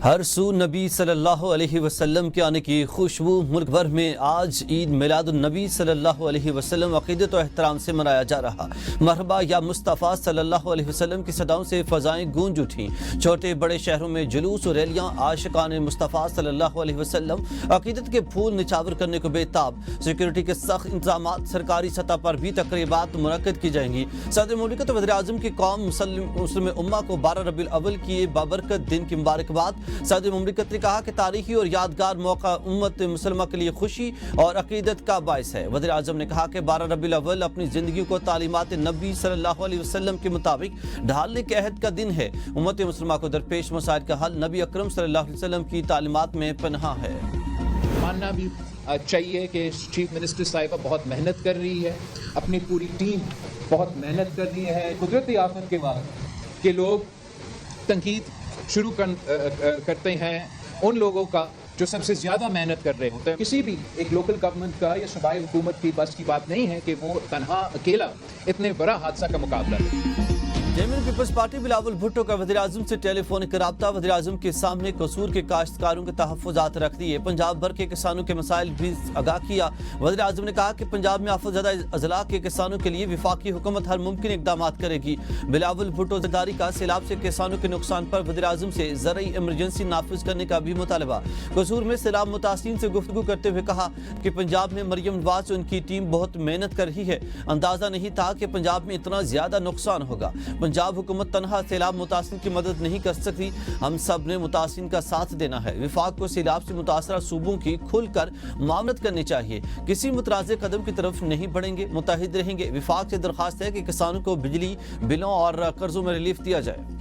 ہر سو نبی صلی اللہ علیہ وسلم کے آنے کی خوشبو ملک بھر میں آج عید میلاد النبی صلی اللہ علیہ وسلم عقیدت و احترام سے منایا جا رہا۔ مرحبا یا مصطفیٰ صلی اللہ علیہ وسلم کی صداؤں سے فضائیں گونج اٹھیں۔ چھوٹے بڑے شہروں میں جلوس اور ریلیاں عاشقان مصطفیٰ صلی اللہ علیہ وسلم عقیدت کے پھول نچاور کرنے کو بے تاب۔ سیکورٹی کے سخت انتظامات، سرکاری سطح پر بھی تقریبات منعقد کی جائیں گی۔ صدر مملکت وزیر اعظم کی قوم مسلم امہ کو 12 ربیع الاول کی بابرکت دن کی مبارکباد۔ صدر مملکت نے کہا کہ تاریخی اور یادگار موقع امت مسلمہ کے لیے خوشی اور عقیدت کا باعث ہے۔ وزیر اعظم نے کہا کہ 12 ربیع الاول اپنی زندگی کو تعلیمات نبی صلی اللہ علیہ وسلم کے مطابق ڈھالنے کے عہد کا دن ہے۔ امت مسلمہ کو درپیش مسائل کا حل نبی اکرم صلی اللہ علیہ وسلم کی تعلیمات میں پنہاں ہے۔ ماننا بھی چاہیے کہ چیف منسٹر صاحبہ بہت محنت کر رہی ہے، اپنی پوری ٹیم بہت محنت کر رہی ہے۔ قدرتی آفت کے بعد کہ لوگ تنقید شروع کرتے ہیں ان لوگوں کا جو سب سے زیادہ محنت کر رہے ہوتے ہیں۔ کسی بھی ایک لوکل گورنمنٹ کا یا صوبائی حکومت کی بس کی بات نہیں ہے کہ وہ تنہا اکیلا اتنے بڑا حادثہ کا مقابلہ کرے۔ جیمن پیپلز پارٹی بلاول بھٹو کا وزیر اعظم سے ٹیلی فونک رابطہ۔ وزیر اعظم کے سامنے قصور کے کاشتکاروں کے تحفظات رکھ دیے، پنجاب بھر کے کسانوں کے مسائل بھی آگاہ کیا۔ وزیر اعظم نے کہا کہ پنجاب میں آفت زدہ اضلاع کے کسانوں کے لیے وفاقی حکومت ہر ممکن اقدامات کرے گی۔ بلاول بھٹو زرداری کا سیلاب سے کسانوں کے نقصان پر وزیر اعظم سے زرعی ایمرجنسی نافذ کرنے کا بھی مطالبہ۔ قصور میں سیلاب متاثرین سے گفتگو کرتے ہوئے کہا کہ پنجاب میں مریم نواز ان کی ٹیم بہت محنت کر رہی ہے، اندازہ نہیں تھا کہ پنجاب میں اتنا زیادہ نقصان ہوگا۔ پنجاب حکومت تنہا سیلاب متاثرین کی مدد نہیں کر سکتی، ہم سب نے متاثرین کا ساتھ دینا ہے۔ وفاق کو سیلاب سے متاثرہ صوبوں کی کھل کر معاونت کرنی چاہیے، کسی متنازع قدم کی طرف نہیں بڑھیں گے، متحد رہیں گے۔ وفاق سے درخواست ہے کہ کسانوں کو بجلی بلوں اور قرضوں میں ریلیف دیا جائے۔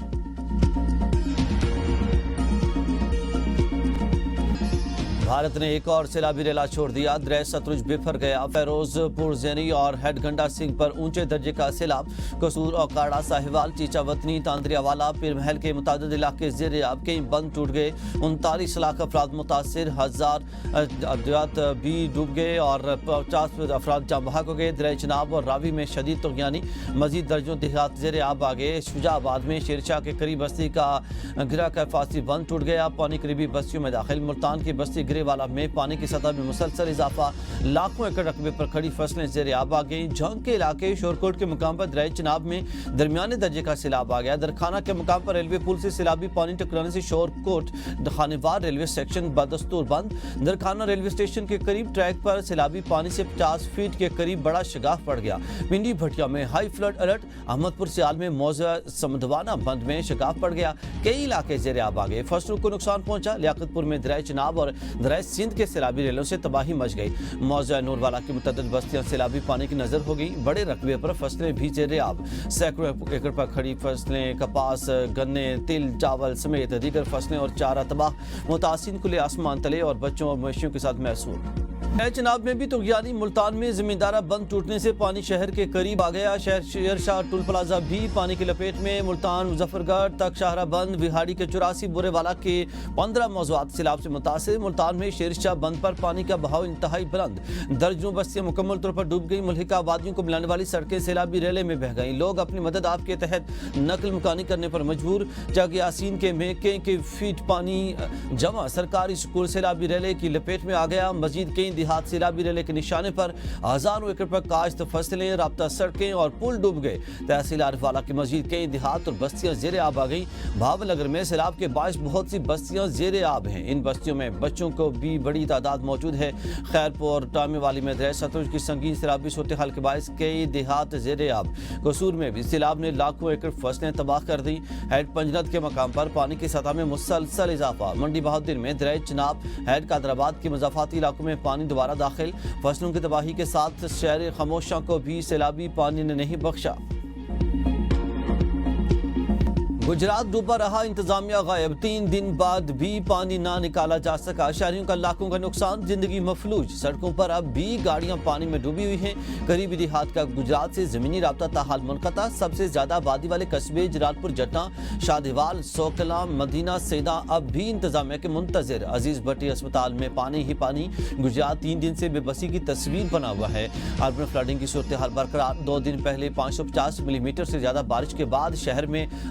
بھارت نے ایک اور سیلابی ریلا چھوڑ دیا، دریا ستلج بفر گیا۔ فیروز پور زینی اور ہیڈ گنڈا سنگھ پر اونچے درجے کا سیلاب۔ قصور، اوکاڑا، ساہیوال، چیچا وطنی، تاندریا والا، پیر محل کے متعدد علاقے زیر آب، کئی بند ٹوٹ گئے، 39 لاکھ افراد متاثر، 1000 ادویات بھی ڈوب گئے اور 50 افراد جاں بحق ہو گئے۔ دریا چناب اور راوی میں شدید طغیانی، مزید درجوں دیہات زیر آب آ گئے۔ شجاع آباد میں شیرشاہ کے قریب بستی کا گرا کا حفاظتی بند ٹوٹ گیا، پانی قریبی بستیوں میں داخل۔ ملتان کی بستی گرے والا میں پانی کی سطح میں مسلسل اضافہ، لاکھوں ایکڑ رقبے پر کھڑی فصلیں زیر آب آ گئیں۔ جھنگ کے علاقے شورکوٹ کے مقام پر دریا چناب میں درمیانے درجے کا سیلاب آ گیا۔ درخانہ کے مقام پر ریلوے پل سے سیلابی پانی ٹکرانے سے شورکوٹ خانیوار ریلوے سیکشن بدستور بند۔ درخانہ ریلوے اسٹیشن کے قریب ٹریک پر سیلابی پانی سے 50 فیٹ کے قریب بڑا شگاف پڑ گیا۔ پنڈی بھٹیا میں ہائی فلڈ الرٹ، احمد پور سیال میں موضوع سمدوانہ بند میں شگاف پڑ گیا، کئی علاقے زیر آب آ گئے، فصلوں کو نقصان پہنچا۔ لیاقت پور میں دریا چناب اور دریا سندھ کے سیلابی ریلوں سے تباہی مچ گئی۔ موضوع نور والا کی متعدد بستیاں سیلابی پانی کی نظر ہو گئی، بڑے رقبے پر فصلیں بھی زیر آب، سینکڑوں ایکڑ پر کھڑی فصلیں، کپاس، گنے، تل، چاول سمیت دیگر فصلیں اور چارہ تباہ، متاثرین کھلے آسمان تلے اور بچوں اور مویشیوں کے ساتھ محصور۔ چناب میں بھی طغیانی، ملتان میں زمیندارہ بند ٹوٹنے سے پانی شہر کے قریب آ گیا، شہر شاہ ٹول پلازا بھی پانی کی لپیٹ میں۔ ملتان، مظفر گڑھ تک شاہراہ بند، وہاڑی کے 84، بورے والا کے 15 موضوعات سیلاب سے متاثر۔ ملتان میں شیر شاہ بند پر پانی کا بہاؤ انتہائی بلند، درجنوں بستیاں مکمل طور پر ڈوب گئیں، ملحقہ وادیوں کو ملانے والی سڑکیں سیلابی ریلے میں بہہ گئیں، لوگ اپنی مدد آپ کے تحت نقل مکانی کرنے پر مجبور۔ چگ یاسین کے میں کئی فیٹ پانی جمع، سرکاری اسکول سیلابی ریلے کی لپیٹ میں آ گیا، مزید کئی دیہات سیلابی ریلے کے نشانے پر، ہزاروں ایکڑ پر کاشت فصلیں، رابطہ سڑکیں اور پل ڈوب گئے۔ تحصیل عارف والا کی مزید کئی دیہات اور بستیاں زیر آب آ گئیں۔ بھاول نگر میں سیلاب کے باعث بہت سی بستیاں زیر آب ہیں، ان بستیوں میں بچوں کو بھی بڑی تعداد موجود ہے۔ خیرپور، ٹامی والی میں دریا ستلج کی سنگین سیلابی صورتحال کے باعث کئی دیہات زیر آب۔ قصور میں بھی سیلاب نے لاکھوں ایکڑ فصلیں تباہ کر دیں۔ ہیڈ پنجنت کے مقام پر پانی کی سطح میں مسلسل اضافہ۔ منڈی بہادر میں دریا چناب، ہیڈ قادرآباد کے مضافاتی علاقوں میں پانی دوبارہ داخل، فصلوں کی تباہی کے ساتھ شہر خاموشاں کو بھی سیلابی پانی نے نہیں بخشا۔ گجرات ڈوبا رہا، انتظامیہ غائب، 3 دن بعد بھی پانی نہ نکالا جا سکا، شہریوں کا لاکھوں کا نقصان، زندگی مفلوج، سڑکوں پر اب بھی گاڑیاں پانی میں ڈوبی ہوئی ہیں۔ قریبی دیہات کا گجرات سے زمینی رابطہ تاحال منقطع، سب سے زیادہ آبادی والے قصبے جلال پور جٹاں، شادیوال، سوکلا، مدینہ سیدہ اب بھی انتظامیہ کے منتظر۔ عزیز بھٹی اسپتال میں پانی ہی پانی، گجرات 3 دن سے بے بسی کی تصویر بنا ہوا ہے۔ اربن فلڈنگ کی صورتحال برقرار، 2 دن پہلے 550 ملی میٹر سے زیادہ بارش کے بعد شہر میں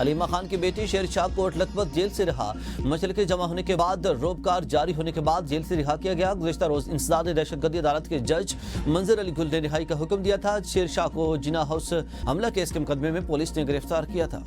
علیمہ خان کی بیٹی شیر شاہ کوٹ لکھپت جیل سے رہا. مشرقے جمع ہونے کے بعد روبکار جاری ہونے کے بعد جیل سے رہا کیا گیا. گزشتہ روز انسداد دہشت گردی عدالت کے جج منظر علی گل نے رہائی کا حکم دیا تھا. شیر شاہ کو جنا ہاؤس حملہ کیس کے مقدمے میں پولیس نے گرفتار کیا تھا.